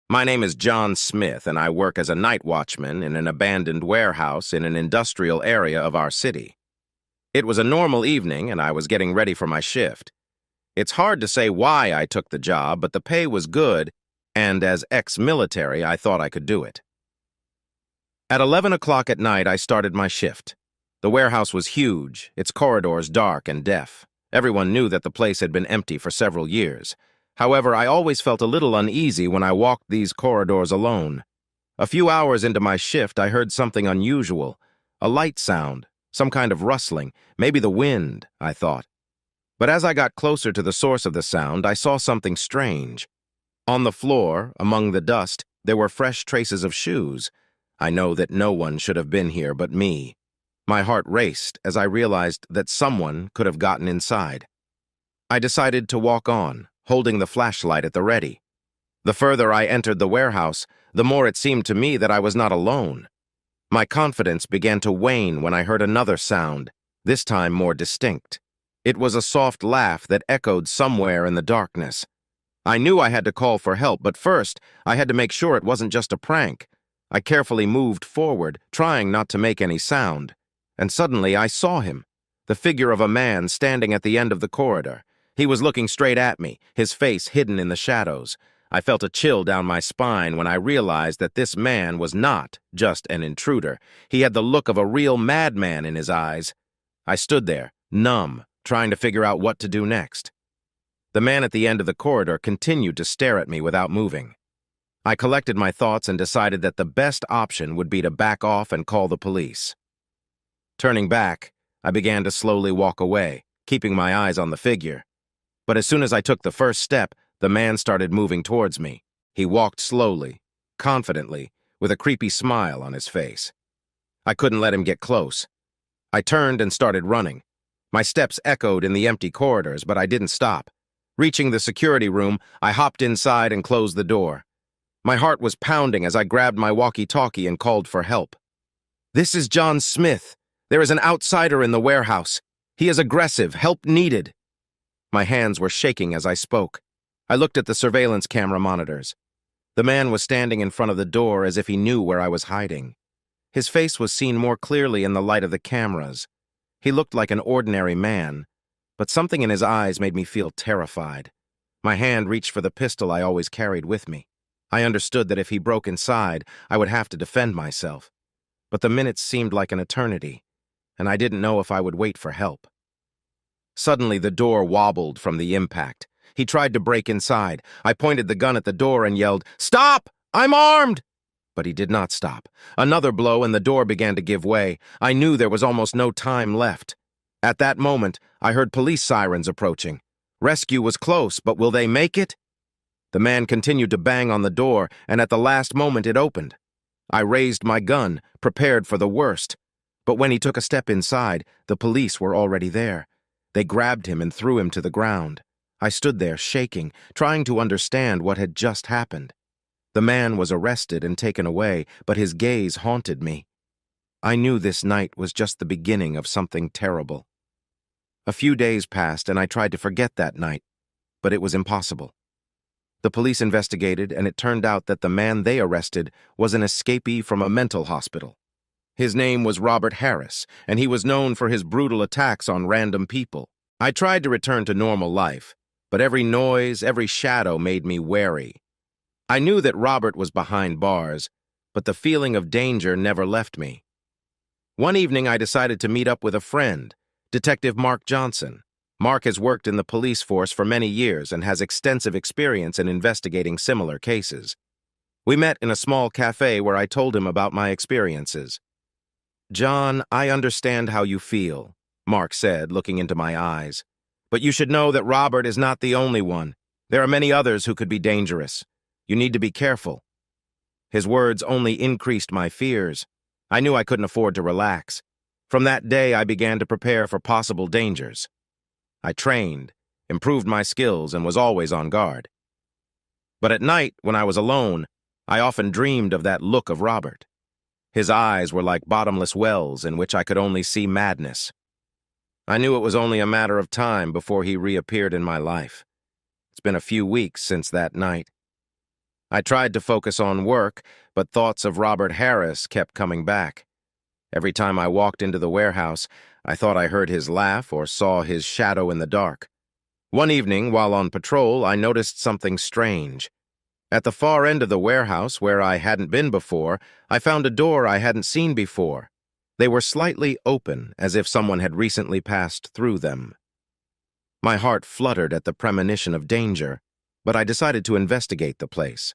My name is John Smith, and I work as a night watchman in an abandoned warehouse in an industrial area of our city. It was a normal evening, and I was getting ready for my shift. It's hard to say why I took the job, but the pay was good, and as ex-military, I thought I could do it. At 11 o'clock at night, I started my shift. The warehouse was huge, its corridors dark and deaf. Everyone knew that the place had been empty for several years. However, I always felt a little uneasy when I walked these corridors alone. A few hours into my shift, I heard something unusual. A light sound, some kind of rustling, maybe the wind, I thought. But as I got closer to the source of the sound, I saw something strange. On the floor, among the dust, there were fresh traces of shoes. I know that no one should have been here but me. My heart raced as I realized that someone could have gotten inside. I decided to walk on, holding the flashlight at the ready. The further I entered the warehouse, the more it seemed to me that I was not alone. My confidence began to wane when I heard another sound, this time more distinct. It was a soft laugh that echoed somewhere in the darkness. I knew I had to call for help, but first, I had to make sure it wasn't just a prank. I carefully moved forward, trying not to make any sound. And suddenly I saw him, the figure of a man standing at the end of the corridor. He was looking straight at me, his face hidden in the shadows. I felt a chill down my spine when I realized that this man was not just an intruder. He had the look of a real madman in his eyes. I stood there, numb, trying to figure out what to do next. The man at the end of the corridor continued to stare at me without moving. I collected my thoughts and decided that the best option would be to back off and call the police. Turning back, I began to slowly walk away, keeping my eyes on the figure. But as soon as I took the first step, the man started moving towards me. He walked slowly, confidently, with a creepy smile on his face. I couldn't let him get close. I turned and started running. My steps echoed in the empty corridors, but I didn't stop. Reaching the security room, I hopped inside and closed the door. My heart was pounding as I grabbed my walkie-talkie and called for help. "This is John Smith. There is an outsider in the warehouse. He is aggressive. Help needed." My hands were shaking as I spoke. I looked at the surveillance camera monitors. The man was standing in front of the door as if he knew where I was hiding. His face was seen more clearly in the light of the cameras. He looked like an ordinary man, but something in his eyes made me feel terrified. My hand reached for the pistol I always carried with me. I understood that if he broke inside, I would have to defend myself. But the minutes seemed like an eternity, and I didn't know if I would wait for help. Suddenly, the door wobbled from the impact. He tried to break inside. I pointed the gun at the door and yelled, "Stop! I'm armed!" But he did not stop. Another blow and the door began to give way. I knew there was almost no time left. At that moment, I heard police sirens approaching. Rescue was close, but will they make it? The man continued to bang on the door, and at the last moment it opened. I raised my gun, prepared for the worst. But when he took a step inside, the police were already there. They grabbed him and threw him to the ground. I stood there, shaking, trying to understand what had just happened. The man was arrested and taken away, but his gaze haunted me. I knew this night was just the beginning of something terrible. A few days passed, and I tried to forget that night, but it was impossible. The police investigated, and it turned out that the man they arrested was an escapee from a mental hospital. His name was Robert Harris, and he was known for his brutal attacks on random people. I tried to return to normal life, but every noise, every shadow made me wary. I knew that Robert was behind bars, but the feeling of danger never left me. One evening, I decided to meet up with a friend, Detective Mark Johnson. Mark has worked in the police force for many years and has extensive experience in investigating similar cases. We met in a small cafe where I told him about my experiences. "John, I understand how you feel," Mark said, looking into my eyes. "But you should know that Robert is not the only one. There are many others who could be dangerous. You need to be careful." His words only increased my fears. I knew I couldn't afford to relax. From that day, I began to prepare for possible dangers. I trained, improved my skills, and was always on guard. But at night, when I was alone, I often dreamed of that look of Robert. His eyes were like bottomless wells in which I could only see madness. I knew it was only a matter of time before he reappeared in my life. It's been a few weeks since that night. I tried to focus on work, but thoughts of Robert Harris kept coming back. Every time I walked into the warehouse, I thought I heard his laugh or saw his shadow in the dark. One evening, while on patrol, I noticed something strange. At the far end of the warehouse, where I hadn't been before, I found a door I hadn't seen before. They were slightly open, as if someone had recently passed through them. My heart fluttered at the premonition of danger, but I decided to investigate the place.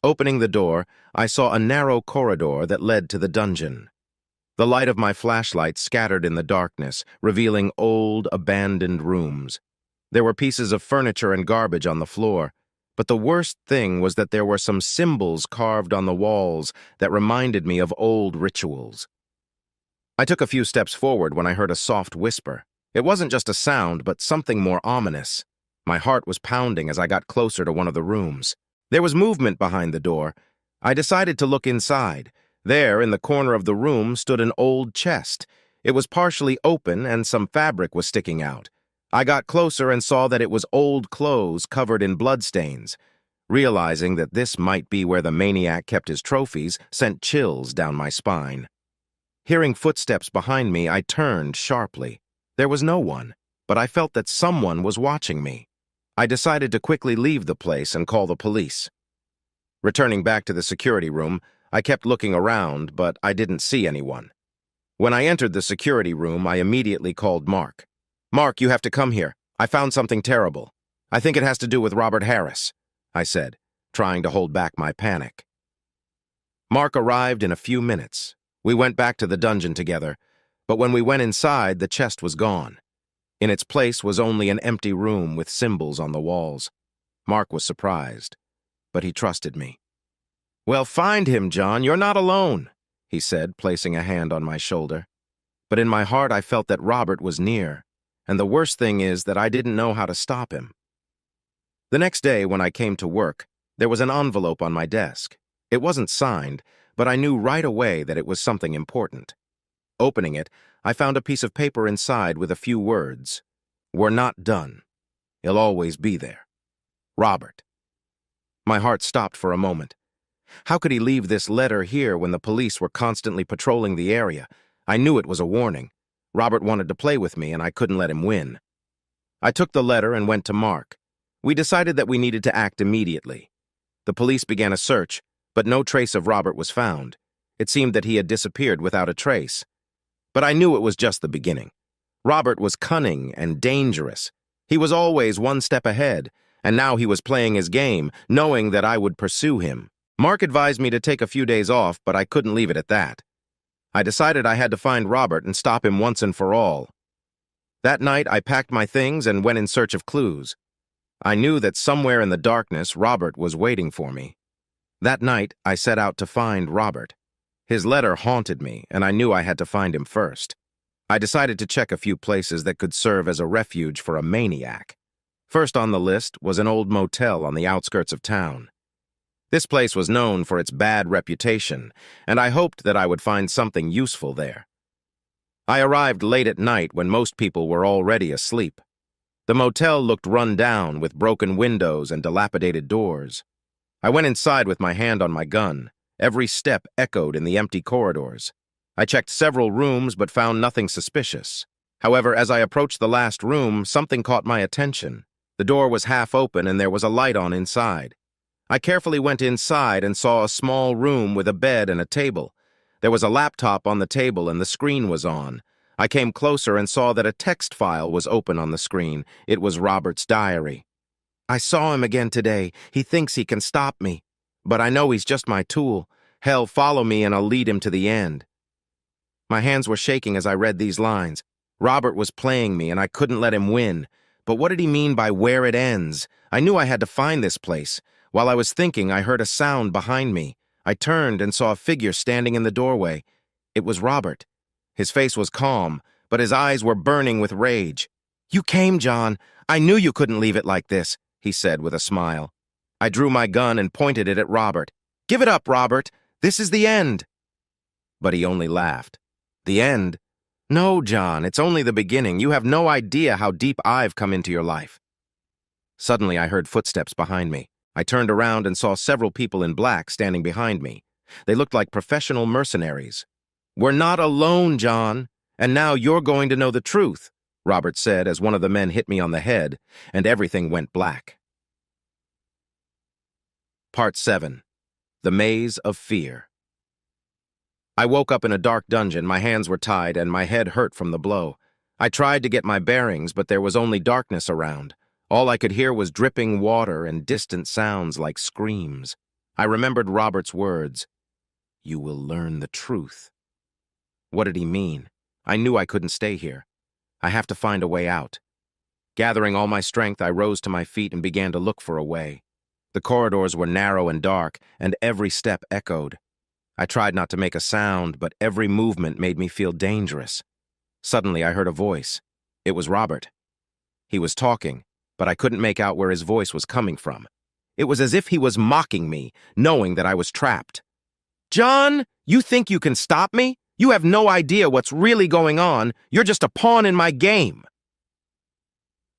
Opening the door, I saw a narrow corridor that led to the dungeon. The light of my flashlight scattered in the darkness, revealing old, abandoned rooms. There were pieces of furniture and garbage on the floor, but the worst thing was that there were some symbols carved on the walls that reminded me of old rituals. I took a few steps forward when I heard a soft whisper. It wasn't just a sound, but something more ominous. My heart was pounding as I got closer to one of the rooms. There was movement behind the door. I decided to look inside. There, in the corner of the room, stood an old chest. It was partially open and some fabric was sticking out. I got closer and saw that it was old clothes covered in bloodstains. Realizing that this might be where the maniac kept his trophies sent chills down my spine. Hearing footsteps behind me, I turned sharply. There was no one, but I felt that someone was watching me. I decided to quickly leave the place and call the police. Returning back to the security room, I kept looking around, but I didn't see anyone. When I entered the security room, I immediately called Mark. "Mark, you have to come here. I found something terrible. I think it has to do with Robert Harris," I said, trying to hold back my panic. Mark arrived in a few minutes. We went back to the dungeon together, but when we went inside, the chest was gone. In its place was only an empty room with symbols on the walls. Mark was surprised, but he trusted me. "Well, find him, John. You're not alone," he said, placing a hand on my shoulder. But in my heart, I felt that Robert was near, and the worst thing is that I didn't know how to stop him. The next day, when I came to work, there was an envelope on my desk. It wasn't signed, but I knew right away that it was something important. Opening it, I found a piece of paper inside with a few words. "We're not done. He'll always be there. Robert." My heart stopped for a moment. How could he leave this letter here when the police were constantly patrolling the area? I knew it was a warning. Robert wanted to play with me, and I couldn't let him win. I took the letter and went to Mark. We decided that we needed to act immediately. The police began a search, but no trace of Robert was found. It seemed that he had disappeared without a trace. But I knew it was just the beginning. Robert was cunning and dangerous. He was always one step ahead, and now he was playing his game, knowing that I would pursue him. Mark advised me to take a few days off, but I couldn't leave it at that. I decided I had to find Robert and stop him once and for all. That night, I packed my things and went in search of clues. I knew that somewhere in the darkness, Robert was waiting for me. That night, I set out to find Robert. His letter haunted me, and I knew I had to find him first. I decided to check a few places that could serve as a refuge for a maniac. First on the list was an old motel on the outskirts of town. This place was known for its bad reputation, and I hoped that I would find something useful there. I arrived late at night when most people were already asleep. The motel looked run down with broken windows and dilapidated doors. I went inside with my hand on my gun. Every step echoed in the empty corridors. I checked several rooms but found nothing suspicious. However, as I approached the last room, something caught my attention. The door was half open and there was a light on inside. I carefully went inside and saw a small room with a bed and a table. There was a laptop on the table and the screen was on. I came closer and saw that a text file was open on the screen. It was Robert's diary. "I saw him again today. He thinks he can stop me. But I know he's just my tool. Hell, follow me and I'll lead him to the end." My hands were shaking as I read these lines. Robert was playing me and I couldn't let him win. But what did he mean by where it ends? I knew I had to find this place. While I was thinking, I heard a sound behind me. I turned and saw a figure standing in the doorway. It was Robert. His face was calm, but his eyes were burning with rage. "You came, John. I knew you couldn't leave it like this," he said with a smile. I drew my gun and pointed it at Robert. "Give it up, Robert. This is the end." But he only laughed. "The end? No, John, it's only the beginning. You have no idea how deep I've come into your life." Suddenly, I heard footsteps behind me. I turned around and saw several people in black standing behind me. They looked like professional mercenaries. "We're not alone, John, and now you're going to know the truth," Robert said as one of the men hit me on the head, and everything went black. Part 7. The Maze of Fear. I woke up in a dark dungeon. My hands were tied and my head hurt from the blow. I tried to get my bearings, but there was only darkness around. All I could hear was dripping water and distant sounds like screams. I remembered Robert's words, "You will learn the truth." What did he mean? I knew I couldn't stay here. I have to find a way out. Gathering all my strength, I rose to my feet and began to look for a way. The corridors were narrow and dark, and every step echoed. I tried not to make a sound, but every movement made me feel dangerous. Suddenly, I heard a voice. It was Robert. He was talking, but I couldn't make out where his voice was coming from. It was as if he was mocking me, knowing that I was trapped. "John, you think you can stop me? You have no idea what's really going on. You're just a pawn in my game."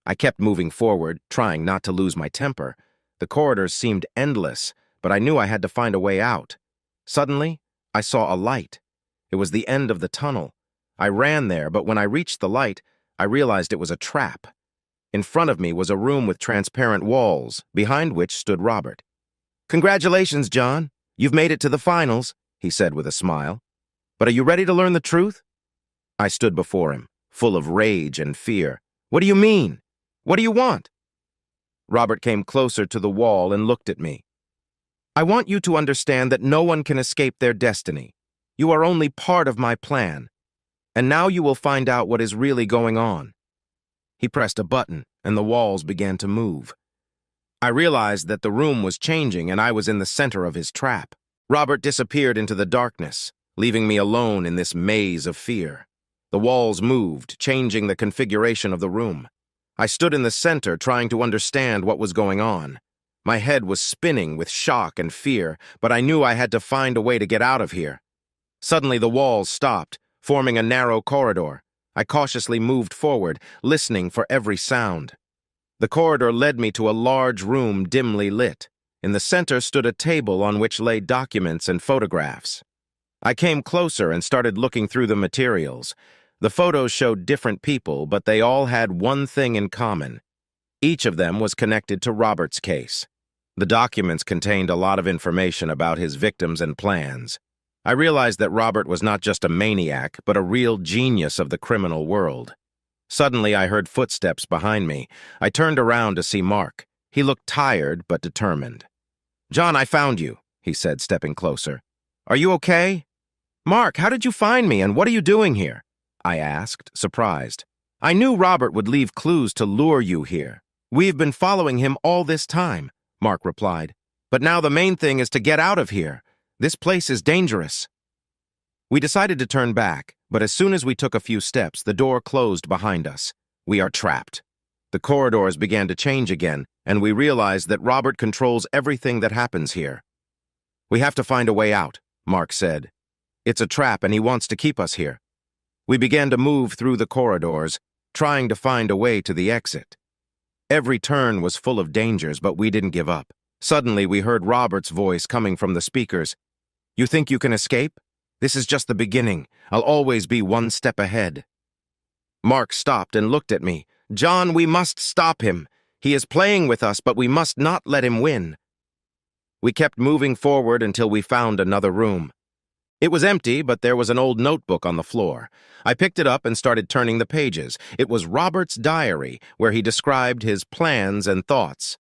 I kept moving forward, trying not to lose my temper. The corridors seemed endless, but I knew I had to find a way out. Suddenly, I saw a light. It was the end of the tunnel. I ran there, but when I reached the light, I realized it was a trap. In front of me was a room with transparent walls, behind which stood Robert. "Congratulations, John. You've made it to the finals," he said with a smile. "But are you ready to learn the truth?" I stood before him, full of rage and fear. "What do you mean? What do you want?" Robert came closer to the wall and looked at me. "I want you to understand that no one can escape their destiny. You are only part of my plan. And now you will find out what is really going on." He pressed a button, and the walls began to move. I realized that the room was changing, and I was in the center of his trap. Robert disappeared into the darkness, leaving me alone in this maze of fear. The walls moved, changing the configuration of the room. I stood in the center, trying to understand what was going on. My head was spinning with shock and fear, but I knew I had to find a way to get out of here. Suddenly, the walls stopped, forming a narrow corridor. I cautiously moved forward, listening for every sound. The corridor led me to a large room dimly lit. In the center stood a table on which lay documents and photographs. I came closer and started looking through the materials. The photos showed different people, but they all had one thing in common. Each of them was connected to Robert's case. The documents contained a lot of information about his victims and plans. I realized that Robert was not just a maniac, but a real genius of the criminal world. Suddenly, I heard footsteps behind me. I turned around to see Mark. He looked tired but determined. "John, I found you," he said, stepping closer. "Are you okay?" "Mark, how did you find me, and what are you doing here?" I asked, surprised. "I knew Robert would leave clues to lure you here. We've been following him all this time," Mark replied. "But now the main thing is to get out of here. This place is dangerous." We decided to turn back, but as soon as we took a few steps, the door closed behind us. We are trapped. The corridors began to change again, and we realized that Robert controls everything that happens here. "We have to find a way out," Mark said. "It's a trap, and he wants to keep us here." We began to move through the corridors, trying to find a way to the exit. Every turn was full of dangers, but we didn't give up. Suddenly, we heard Robert's voice coming from the speakers. "You think you can escape? This is just the beginning. I'll always be one step ahead." Mark stopped and looked at me. "John, we must stop him. He is playing with us, but we must not let him win." We kept moving forward until we found another room. It was empty, but there was an old notebook on the floor. I picked it up and started turning the pages. It was Robert's diary, where he described his plans and thoughts.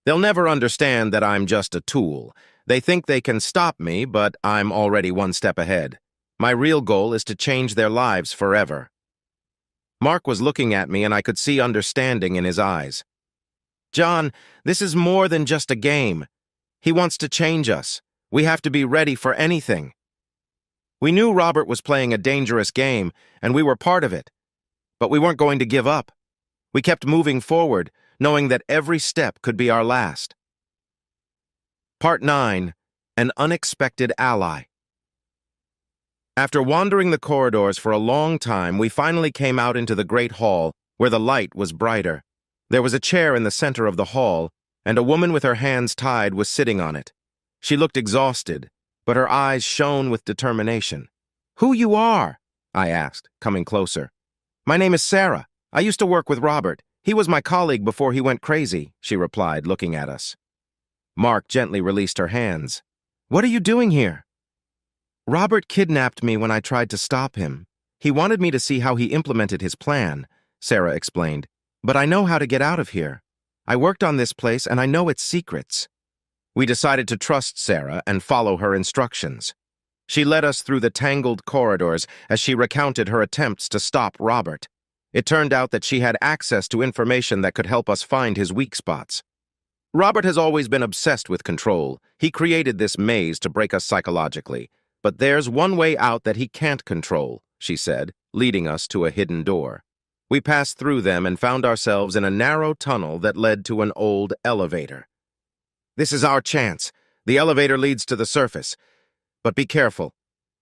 "They'll never understand that I'm just a tool. They think they can stop me, but I'm already one step ahead. My real goal is to change their lives forever." Mark was looking at me, and I could see understanding in his eyes. "John, this is more than just a game. He wants to change us. We have to be ready for anything." We knew Robert was playing a dangerous game, and we were part of it. But we weren't going to give up. We kept moving forward, knowing that every step could be our last. Part 9. An Unexpected Ally. After wandering the corridors for a long time, we finally came out into the great hall, where the light was brighter. There was a chair in the center of the hall, and a woman with her hands tied was sitting on it. She looked exhausted, but her eyes shone with determination. "Who you are?" I asked, coming closer. "My name is Sarah. I used to work with Robert. He was my colleague before he went crazy," she replied, looking at us. Mark gently released her hands. "What are you doing here?" "Robert kidnapped me when I tried to stop him. He wanted me to see how he implemented his plan," Sarah explained. "But I know how to get out of here. I worked on this place and I know its secrets." We decided to trust Sarah and follow her instructions. She led us through the tangled corridors as she recounted her attempts to stop Robert. It turned out that she had access to information that could help us find his weak spots. "Robert has always been obsessed with control. He created this maze to break us psychologically. But there's one way out that he can't control," she said, leading us to a hidden door. We passed through them and found ourselves in a narrow tunnel that led to an old elevator. "This is our chance. The elevator leads to the surface. But be careful.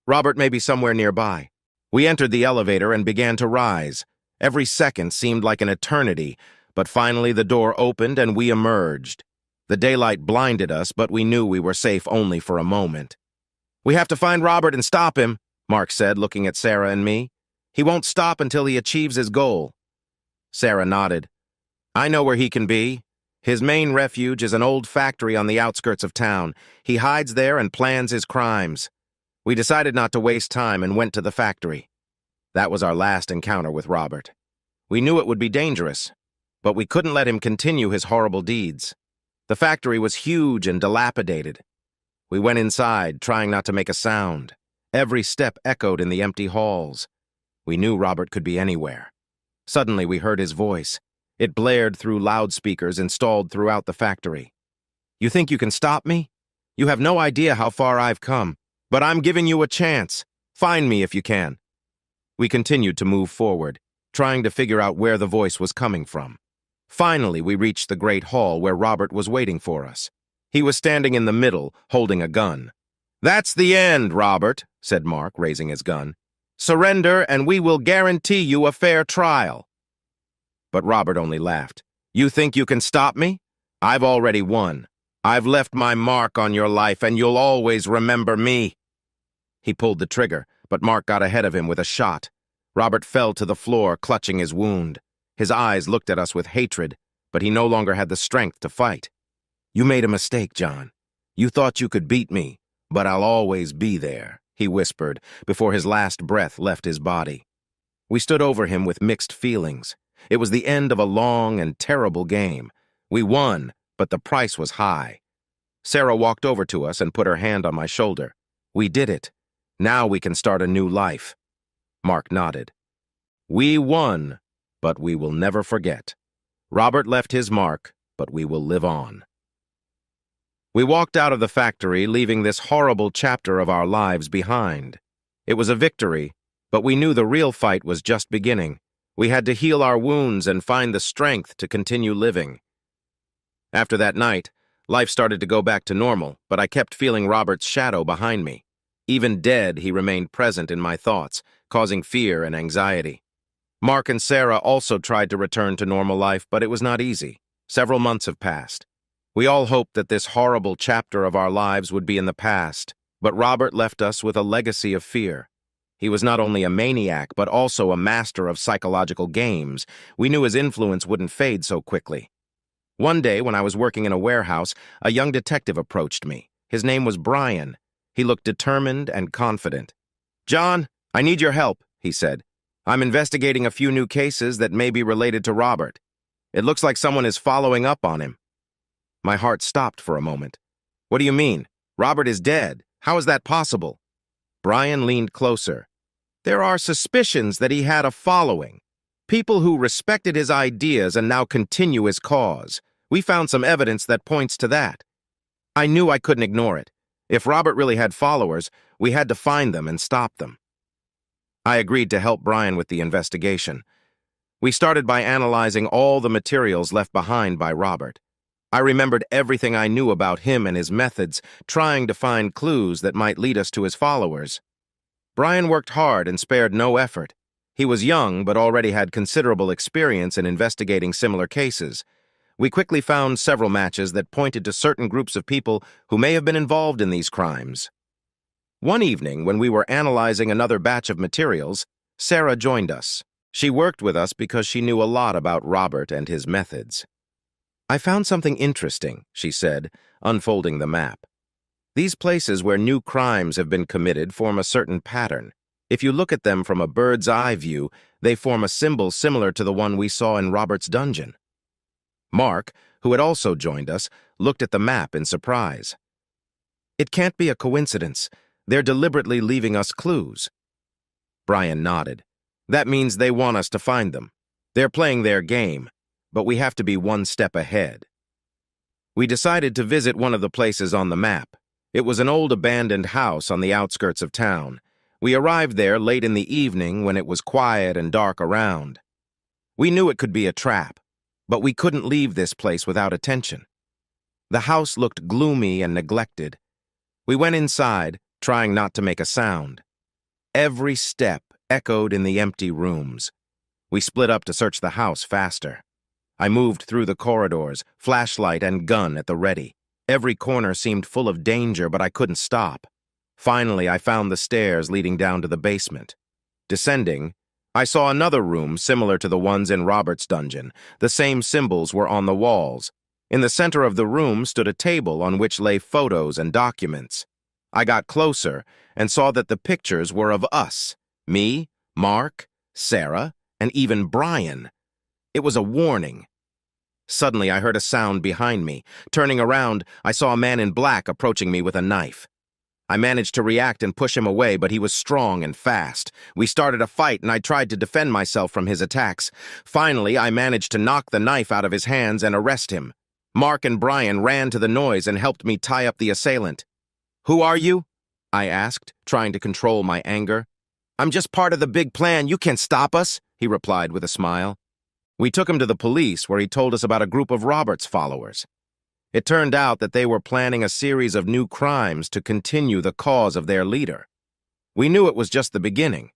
Robert may be somewhere nearby." We entered the elevator and began to rise. Every second seemed like an eternity, but finally the door opened and we emerged. The daylight blinded us, but we knew we were safe only for a moment. "We have to find Robert and stop him," Mark said, looking at Sarah and me. "He won't stop until he achieves his goal." Sarah nodded. "I know where he can be. His main refuge is an old factory on the outskirts of town. He hides there and plans his crimes." We decided not to waste time and went to the factory. That was our last encounter with Robert. We knew it would be dangerous, but we couldn't let him continue his horrible deeds. The factory was huge and dilapidated. We went inside, trying not to make a sound. Every step echoed in the empty halls. We knew Robert could be anywhere. Suddenly we heard his voice. It blared through loudspeakers installed throughout the factory. "You think you can stop me? You have no idea how far I've come, but I'm giving you a chance. Find me if you can." We continued to move forward, trying to figure out where the voice was coming from. Finally, we reached the great hall where Robert was waiting for us. He was standing in the middle, holding a gun. "That's the end, Robert," said Mark, raising his gun. "Surrender, and we will guarantee you a fair trial." But Robert only laughed. "You think you can stop me? I've already won. I've left my mark on your life, and you'll always remember me." He pulled the trigger, but Mark got ahead of him with a shot. Robert fell to the floor, clutching his wound. His eyes looked at us with hatred, but he no longer had the strength to fight. "You made a mistake, John. You thought you could beat me, but I'll always be there," he whispered before his last breath left his body. We stood over him with mixed feelings. It was the end of a long and terrible game. We won, but the price was high. Sarah walked over to us and put her hand on my shoulder. "We did it. Now we can start a new life." Mark nodded. "We won, but we will never forget. Robert left his mark, but we will live on." We walked out of the factory, leaving this horrible chapter of our lives behind. It was a victory, but we knew the real fight was just beginning. We had to heal our wounds and find the strength to continue living. After that night, life started to go back to normal, but I kept feeling Robert's shadow behind me. Even dead, he remained present in my thoughts, causing fear and anxiety. Mark and Sarah also tried to return to normal life, but it was not easy. Several months have passed. We all hoped that this horrible chapter of our lives would be in the past, but Robert left us with a legacy of fear. He was not only a maniac, but also a master of psychological games. We knew his influence wouldn't fade so quickly. One day, when I was working in a warehouse, a young detective approached me. His name was Brian. He looked determined and confident. "John, I need your help," he said. "I'm investigating a few new cases that may be related to Robert. It looks like someone is following up on him." My heart stopped for a moment. "What do you mean? Robert is dead. How is that possible?" Brian leaned closer. "There are suspicions that he had a following. People who respected his ideas and now continue his cause. We found some evidence that points to that." I knew I couldn't ignore it. If Robert really had followers, we had to find them and stop them. I agreed to help Brian with the investigation. We started by analyzing all the materials left behind by Robert. I remembered everything I knew about him and his methods, trying to find clues that might lead us to his followers. Brian worked hard and spared no effort. He was young, but already had considerable experience in investigating similar cases. We quickly found several matches that pointed to certain groups of people who may have been involved in these crimes. One evening, when we were analyzing another batch of materials, Sarah joined us. She worked with us because she knew a lot about Robert and his methods. "I found something interesting," she said, unfolding the map. "These places where new crimes have been committed form a certain pattern. If you look at them from a bird's eye view, they form a symbol similar to the one we saw in Robert's dungeon." Mark, who had also joined us, looked at the map in surprise. "It can't be a coincidence. They're deliberately leaving us clues." Brian nodded. "That means they want us to find them. They're playing their game, but we have to be one step ahead." We decided to visit one of the places on the map. It was an old abandoned house on the outskirts of town. We arrived there late in the evening when it was quiet and dark around. We knew it could be a trap, but we couldn't leave this place without attention. The house looked gloomy and neglected. We went inside, trying not to make a sound. Every step echoed in the empty rooms. We split up to search the house faster. I moved through the corridors, flashlight and gun at the ready. Every corner seemed full of danger, but I couldn't stop. Finally, I found the stairs leading down to the basement. Descending, I saw another room similar to the ones in Robert's dungeon. The same symbols were on the walls. In the center of the room stood a table on which lay photos and documents. I got closer and saw that the pictures were of us: me, Mark, Sarah, and even Brian. It was a warning. Suddenly, I heard a sound behind me. Turning around, I saw a man in black approaching me with a knife. I managed to react and push him away, but he was strong and fast. We started a fight, and I tried to defend myself from his attacks. Finally, I managed to knock the knife out of his hands and arrest him. Mark and Brian ran to the noise and helped me tie up the assailant. "Who are you?" I asked, trying to control my anger. "I'm just part of the big plan. You can't stop us," he replied with a smile. We took him to the police, where he told us about a group of Robert's followers. It turned out that they were planning a series of new crimes to continue the cause of their leader. We knew it was just the beginning,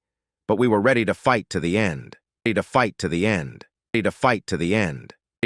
but we were ready to fight to the end. Ready to fight to the end. Ready to fight to the end.